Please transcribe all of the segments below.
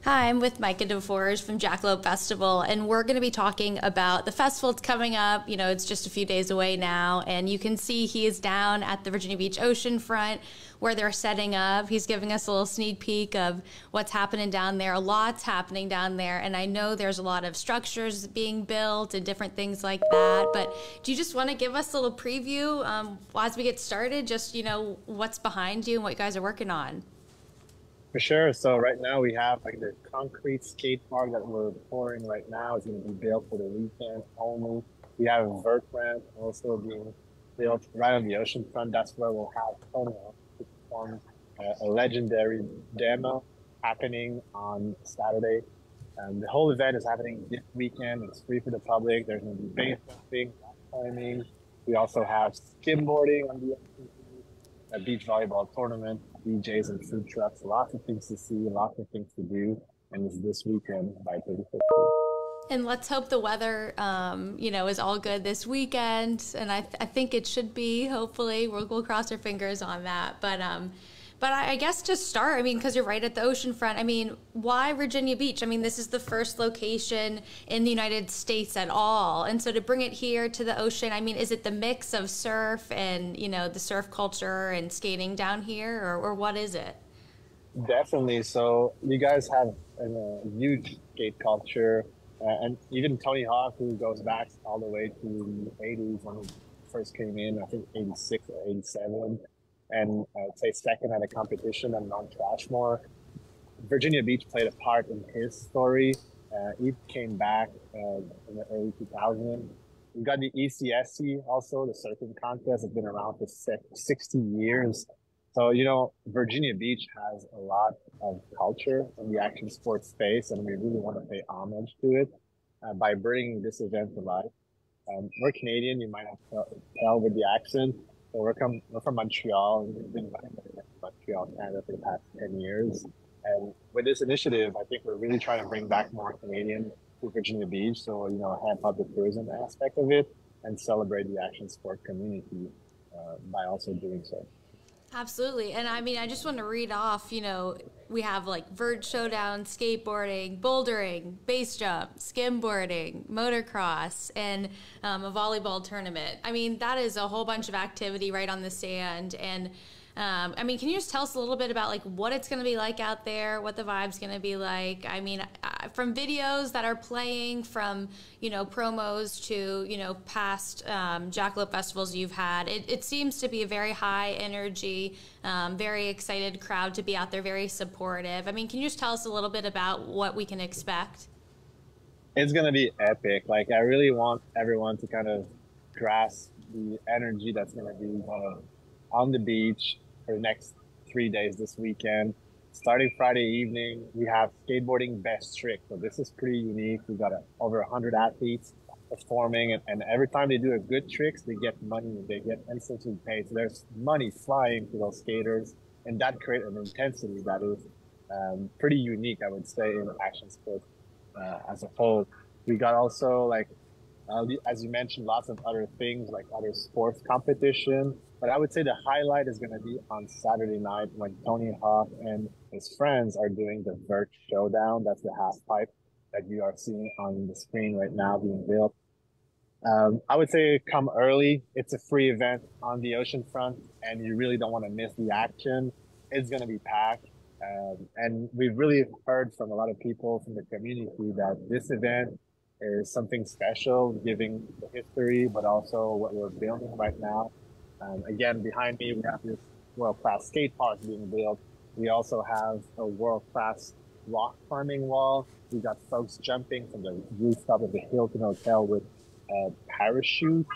Hi, I'm with Micah Desforges from Jackalope Festival, and we're going to be talking about the festival that's coming up. You know, it's just a few days away now, and you can see he is down at the Virginia Beach oceanfront where they're setting up. He's giving us a little sneak peek of what's happening down there. A lot's happening down there, and I know there's a lot of structures being built and different things like that, but do you just want to give us a little preview as we get started, just, you know, what's behind you and what you guys are working on? For sure. So right now we have like the concrete skate park that we're pouring right now. It's going to be built for the weekend only. We have a vert ramp also being built right on the ocean front. That's where we'll have Tony to perform a legendary demo happening on Saturday. The whole event is happening this weekend. It's free for the public. There's going to be base jumping, rock climbing. We also have skimboarding on the ocean, a beach volleyball tournament, DJs and food trucks, lots of things to see, lots of things to do. And it's this weekend by 35th. And let's hope the weather, you know, is all good this weekend. And I think it should be. Hopefully, we'll cross our fingers on that. But I guess to start, I mean, because you're right at the oceanfront. I mean, why Virginia Beach? I mean, this is the first location in the United States at all, and so to bring it here to the ocean, I mean, is it the mix of surf and, you know, the surf culture and skating down here, or what is it? Definitely. So you guys have a huge skate culture, and even Tony Hawk, who goes back all the way to the 80s when he first came in, I think 86 or 87. And I'd say second at a competition on Mount Trashmore. Virginia Beach played a part in his story. He came back in the early 2000s. We got the ECSC also, the surfing contest. It's been around for 60 years. So, you know, Virginia Beach has a lot of culture in the action sports space, and we really want to pay homage to it by bringing this event to life. We're Canadian, you might have to tell with the accent. So we're from Montreal, and we've been running in Montreal, Canada for the past 10 years. And with this initiative, I think we're really trying to bring back more Canadian to Virginia Beach. So, you know, have up the tourism aspect of it and celebrate the action sport community by also doing so. Absolutely. And I mean, I just want to read off, you know, we have like vert showdown, skateboarding, bouldering, base jump, skimboarding, motocross, and a volleyball tournament. I mean, that is a whole bunch of activity right on the sand. And I mean, can you just tell us a little bit about like what it's going to be like out there, what the vibe's going to be like? I mean, from videos that are playing, from, you know, promos to, you know, past Jackalope festivals you've had, it seems to be a very high energy, very excited crowd to be out there, very supportive. I mean, can you just tell us a little bit about what we can expect? It's going to be epic. Like, I really want everyone to kind of grasp the energy that's going to be on the beach for the next 3 days this weekend. Starting Friday evening, we have skateboarding best trick. So this is pretty unique. We've got over 100 athletes performing, and every time they do a good tricks, they get money. They get instantly paid. So there's money flying to those skaters, and that creates an intensity that is pretty unique, I would say, in action sports as a whole. We got also, like, as you mentioned, lots of other things like other sports competition. But I would say the highlight is going to be on Saturday night when Tony Hawk and his friends are doing the vert showdown. That's the half pipe that you are seeing on the screen right now being built. I would say come early. It's a free event on the ocean front, and you really don't want to miss the action. It's going to be packed. And we've really heard from a lot of people from the community that this event is something special, giving the history, but also what we're building right now. Again, behind me, we have this world-class skate park being built. We also have a world-class rock climbing wall. We got folks jumping from the rooftop of the Hilton Hotel with parachutes.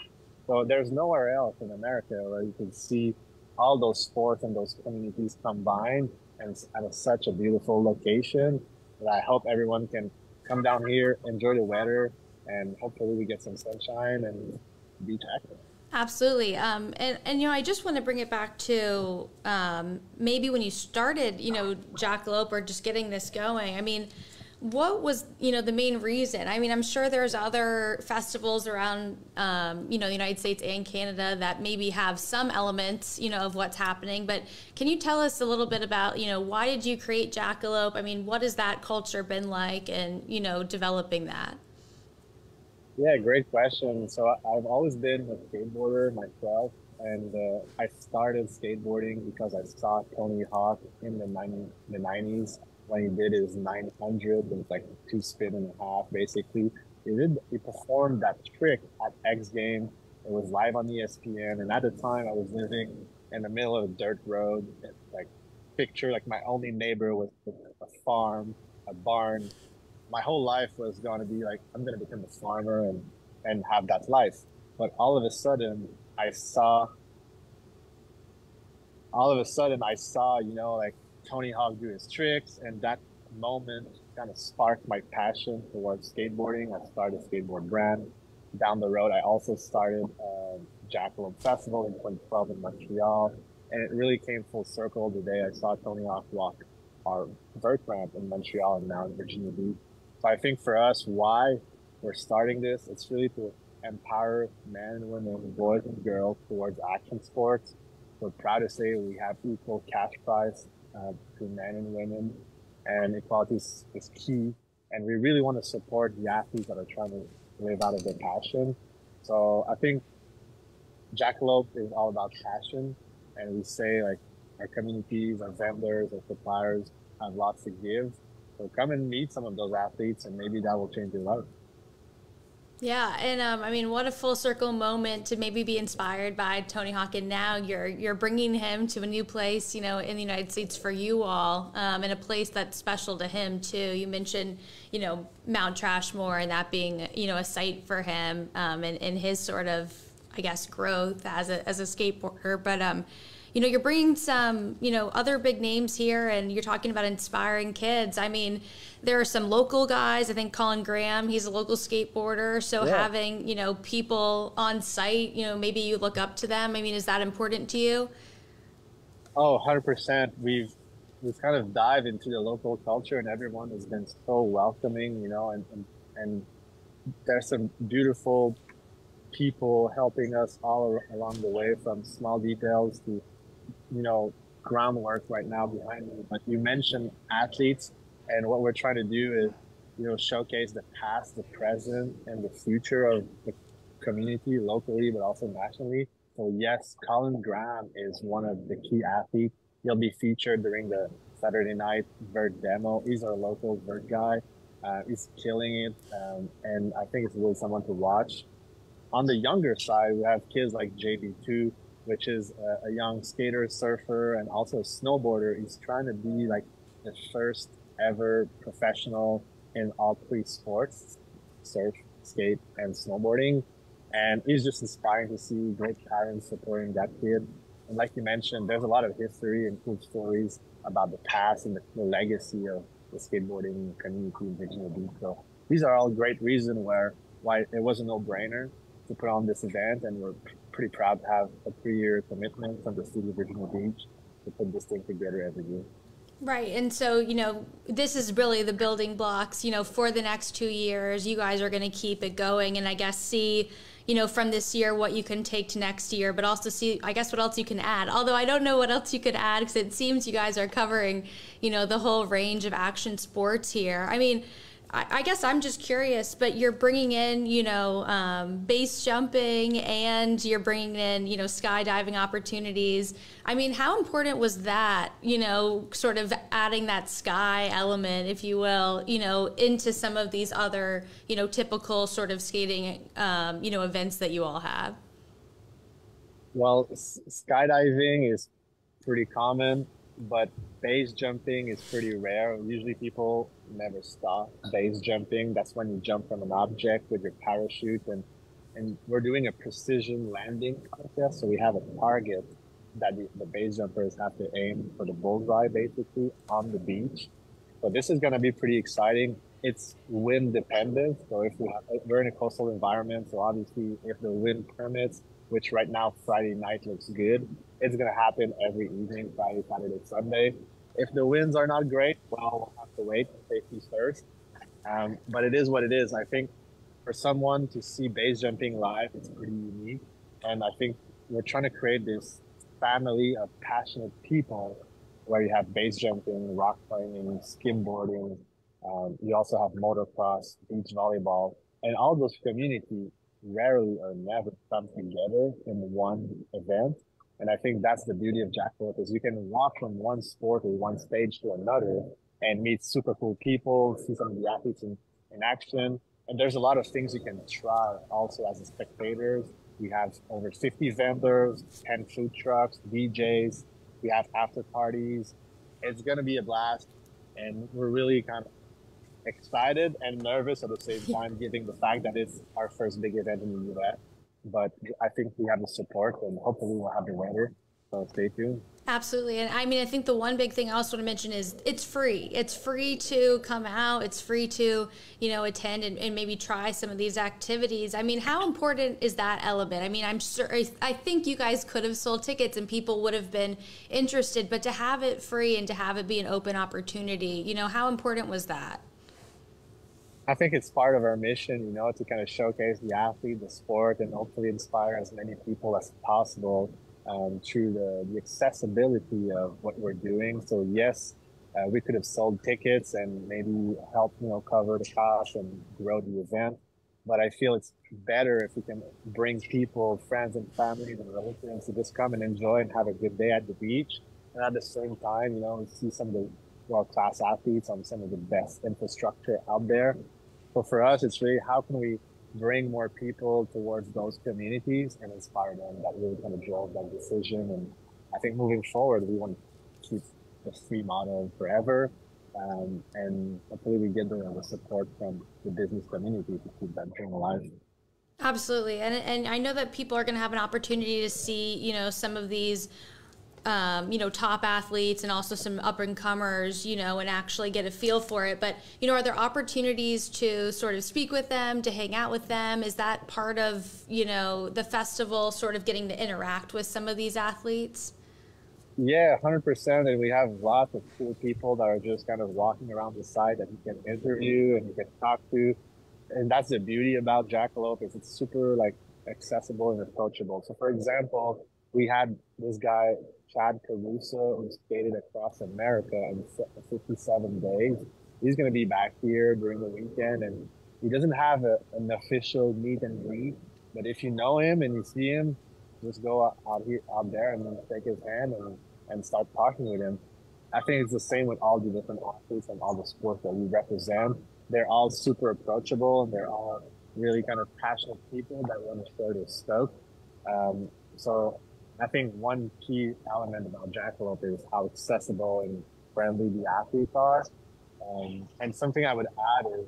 So there's nowhere else in America where you can see all those sports and those communities combined, and it's at such a beautiful location that I hope everyone can come down here, enjoy the weather, and hopefully we get some sunshine and beach action. Absolutely. And, you know, I just want to bring it back to maybe when you started, you know, Jackalope or just getting this going. I mean, What was, you know, the main reason? I mean, I'm sure there's other festivals around, you know, the United States and Canada that maybe have some elements, you know, of what's happening. But can you tell us a little bit about, you know, why did you create Jackalope? I mean, what has that culture been like and, you know, developing that? Yeah, great question. So I've always been a skateboarder myself, and I started skateboarding because I saw Tony Hawk in the 90s when he did his 900. It was like two spin and a half, basically. He performed that trick at X Games. It was live on ESPN, and at the time I was living in the middle of a dirt road. Like picture like my only neighbor was a farm, a barn. My whole life was going to be like I'm going to become a farmer and have that life. But I saw I saw, you know, like Tony Hawk do his tricks, and that moment kind of sparked my passion towards skateboarding. I started a skateboard brand. Down the road, I also started Jackalope Festival in 2012 in Montreal, and it really came full circle the day I saw Tony Hawk walk our vert ramp in Montreal and now in Virginia Beach. So I think for us, why we're starting this, it's really to empower men and women, boys and girls towards action sports. We're proud to say we have equal cash prize between men and women, and equality is key. And we really want to support the athletes that are trying to live out of their passion. So I think Jackalope is all about passion, and we say like our communities, our vendors, our suppliers have lots to give. So come and meet some of those athletes, and maybe that will change your life. Yeah, and I mean, what a full circle moment to maybe be inspired by Tony Hawk, and now you're bringing him to a new place, you know, in the United States for you all, and a place that's special to him too. You mentioned, you know, Mount Trashmore and that being, you know, a site for him, and his sort of, I guess, growth as a skateboarder, but you know, you're bringing some, you know, other big names here, and you're talking about inspiring kids. I mean, there are some local guys. I think Colin Graham, he's a local skateboarder. So Yeah. having, you know, people on site, you know, maybe you look up to them. I mean, is that important to you? Oh, 100%. We've kind of dived into the local culture, and everyone has been so welcoming, you know, and there's some beautiful people helping us all along the way, from small details to, you know, groundwork right now behind me. But you mentioned athletes, and what we're trying to do is, you know, showcase the past, the present, and the future of the community locally, but also nationally. So yes, Colin Graham is one of the key athletes. He'll be featured during the Saturday night vert demo. He's our local vert guy. He's killing it, and I think it's really someone to watch. On the younger side, we have kids like JB2, which is a young skater, surfer, and also a snowboarder. He's trying to be like the first ever professional in all three sports: surf, skate, and snowboarding. And it's just inspiring to see great parents supporting that kid. And like you mentioned, there's a lot of history and cool stories about the past and the legacy of the skateboarding community in Virginia Beach. So these are all great reasons why it was a no-brainer to put on this event, and we're pretty proud to have a 3-year commitment from the city of Virginia Beach to put this thing together every year. Right. And so, you know, this is really the building blocks, you know, for the next 2 years. You guys are going to keep it going, and I guess see, you know, from this year what you can take to next year, but also see, I guess, what else you can add. Although I don't know what else you could add, because it seems you guys are covering, you know, the whole range of action sports here. I mean, I guess I'm just curious, but you're bringing in, you know, base jumping, and you're bringing in, you know, skydiving opportunities. I mean, how important was that, you know, sort of adding that sky element, if you will, you know, into some of these other, you know, typical sort of skating, you know, events that you all have? Well, skydiving is pretty common, but base jumping is pretty rare. Usually people never stop base jumping. That's when you jump from an object with your parachute, and we're doing a precision landing contest. So we have a target that the base jumpers have to aim for the bullseye basically on the beach. So this is going to be pretty exciting. It's wind dependent. So we're in a coastal environment, so obviously if the wind permits, which right now Friday night looks good, it's going to happen every evening, Friday, Saturday, Sunday. If the winds are not great, well, we'll have to wait. Safety first. But it is what it is. I think for someone to see base jumping live, it's pretty unique. And I think we're trying to create this family of passionate people where you have base jumping, rock climbing, skimboarding. You also have motocross, beach volleyball, and all those communities rarely or never come together in one event. And I think that's the beauty of Jackalope is you can walk from one sport or one stage to another and meet super cool people, see some of the athletes in action. And there's a lot of things you can try also as a spectator. We have over 50 vendors, 10 food trucks, DJs. We have after parties. It's going to be a blast. And we're really kind of excited and nervous at the same time, given the fact that it's our first big event in the US. But I think we have the support and hopefully we'll have the weather. So stay tuned. Absolutely. And I mean, I think the one big thing I also want to mention is it's free. It's free to come out. It's free to, attend and maybe try some of these activities. I mean, how important is that element? I mean, I'm sure, I think you guys could have sold tickets and people would have been interested, but to have it free and to have it be an open opportunity, how important was that? I think it's part of our mission, to kind of showcase the athlete, the sport, and hopefully inspire as many people as possible through the accessibility of what we're doing. So yes, we could have sold tickets and maybe help, cover the cost and grow the event. But I feel it's better if we can bring people, friends and family and relatives to just come and enjoy and have a good day at the beach. And at the same time, we see some of the world-class athletes on some of the best infrastructure out there. So for us, it's really how can we bring more people towards those communities and inspire them. That really kind of drove that decision. And I think moving forward, we want to keep the free model forever. And hopefully we get the support from the business community to keep that dream alive. Absolutely. And I know that people are going to have an opportunity to see, some of these top athletes and also some up and comers, and actually get a feel for it. But, are there opportunities to sort of speak with them, to hang out with them? Is that part of, the festival, sort of getting to interact with some of these athletes? Yeah, 100%. And we have lots of cool people that are just kind of walking around the site that you can interview and you can talk to. And that's the beauty about Jackalope is it's super accessible and approachable. So for example, we had this guy, Chad Caruso, who skated across America in 57 days. He's going to be back here during the weekend, and he doesn't have an official meet and greet. But if you know him and you see him, just go out there and take his hand and start talking with him. I think it's the same with all the different athletes and all the sports that we represent. They're all super approachable, and they're all really kind of passionate people that want to share their stoke. So I think one key element about Jackalope is how accessible and friendly the athletes are. And something I would add is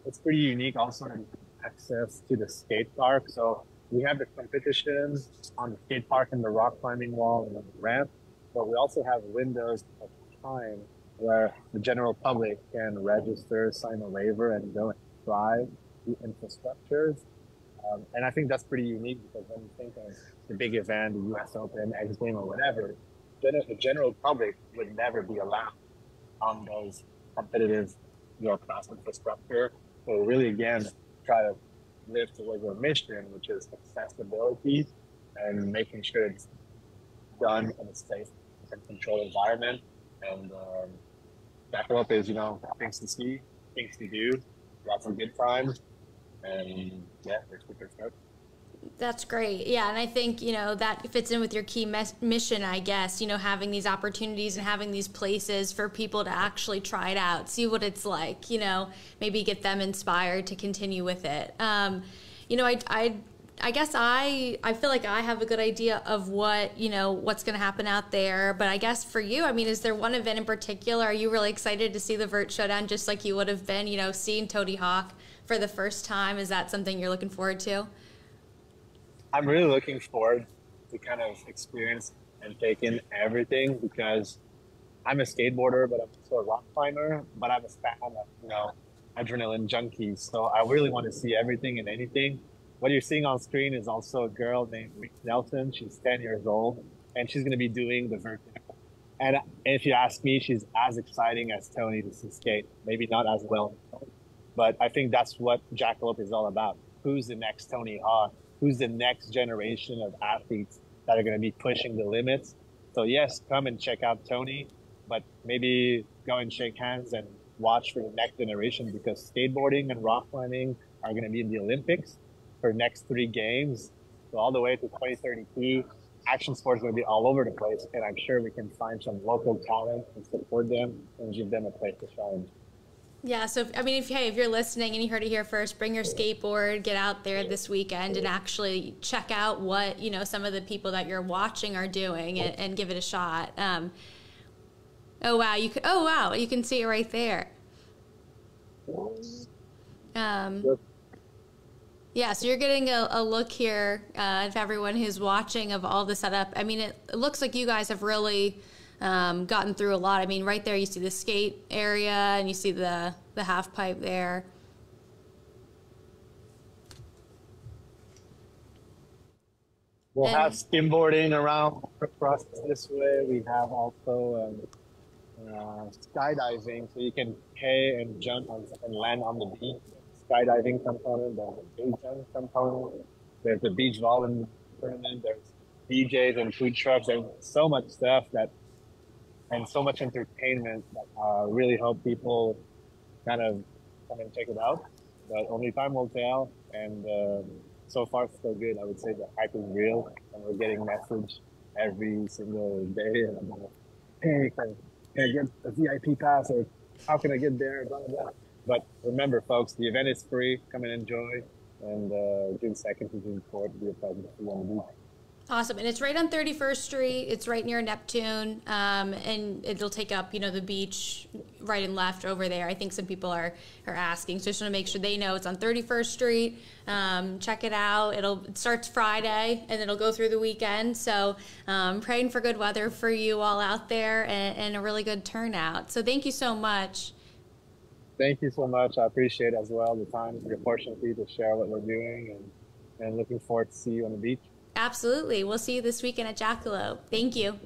it's pretty unique also in access to the skate park. So we have the competitions on the skate park and the rock climbing wall and the ramp, but we also have windows of time where the general public can register, sign a waiver, and go and try the infrastructures. And I think that's pretty unique because when you think of the big event, the US Open, X Games, or whatever, the general public would never be allowed on those competitive class infrastructure. So really, again, try to live towards our mission, which is accessibility and making sure it's done in a safe and controlled environment. And Jackalope is, things to see, things to do, lots of good times. And yeah, we're super stoked. That's great. Yeah. And I think, that fits in with your key mission, I guess, having these opportunities and having these places for people to actually try it out, see what it's like, maybe get them inspired to continue with it. I guess I feel like I have a good idea of what, what's going to happen out there. But I guess for you, is there one event in particular? Are you really excited to see the Vert Showdown just like you would have been, seeing Tony Hawk for the first time? Is that something you're looking forward to? I'm really looking forward to kind of experience and take in everything because I'm a skateboarder, but I'm also a rock climber, but I'm a fan of, adrenaline junkies. So I really want to see everything and anything. What you're seeing on screen is also a girl named Rick Nelson. She's 10 years old, and she's going to be doing the vertical. And if you ask me, she's as exciting as Tony to skate. Maybe not as well, But I think that's what Jackalope is all about. Who's the next Tony Hawk? Who's the next generation of athletes that are going to be pushing the limits? So yes, come and check out Tony, but maybe go and shake hands and watch for the next generation, because skateboarding and rock climbing are going to be in the Olympics for next 3 games. So all the way to 2032, action sports are going to be all over the place. And I'm sure we can find some local talent and support them and give them a place to shine. Yeah, so I mean, if you're listening and you heard it here first, bring your skateboard, get out there this weekend, and actually check out what some of the people that you're watching are doing, and give it a shot. Oh wow, you can see it right there. Yeah, so you're getting a look here of everyone who's watching of all the setup. I mean, it looks like you guys have really gotten through a lot. I mean, right there you see the skate area and you see the half pipe there. We'll have skimboarding around across this way. We have also skydiving, so you can pay and jump and land on the beach. Skydiving component, there's a big jump component, there's the beach volleyball tournament, there's DJs and food trucks. There's so much stuff and so much entertainment that I really hope people kind of come and check it out. But only time will tell. And so far, so good. I would say the hype is real, and we're getting message every single day. Hey, can I get a VIP pass, or how can I get there? Blah, blah, blah. But remember, folks, the event is free. Come and enjoy. And June 2nd to June 4th will be a pleasure to see you on the beach. Awesome. And it's right on 31st Street. It's right near Neptune. And it'll take up, the beach right and left over there. I think some people are asking. So just want to make sure they know it's on 31st Street. Check it out. It starts Friday and it'll go through the weekend. So praying for good weather for you all out there, and a really good turnout. So thank you so much. Thank you so much. I appreciate as well the time, the opportunity to share what we're doing, and looking forward to see you on the beach. Absolutely. We'll see you this weekend at Jackalope. Thank you.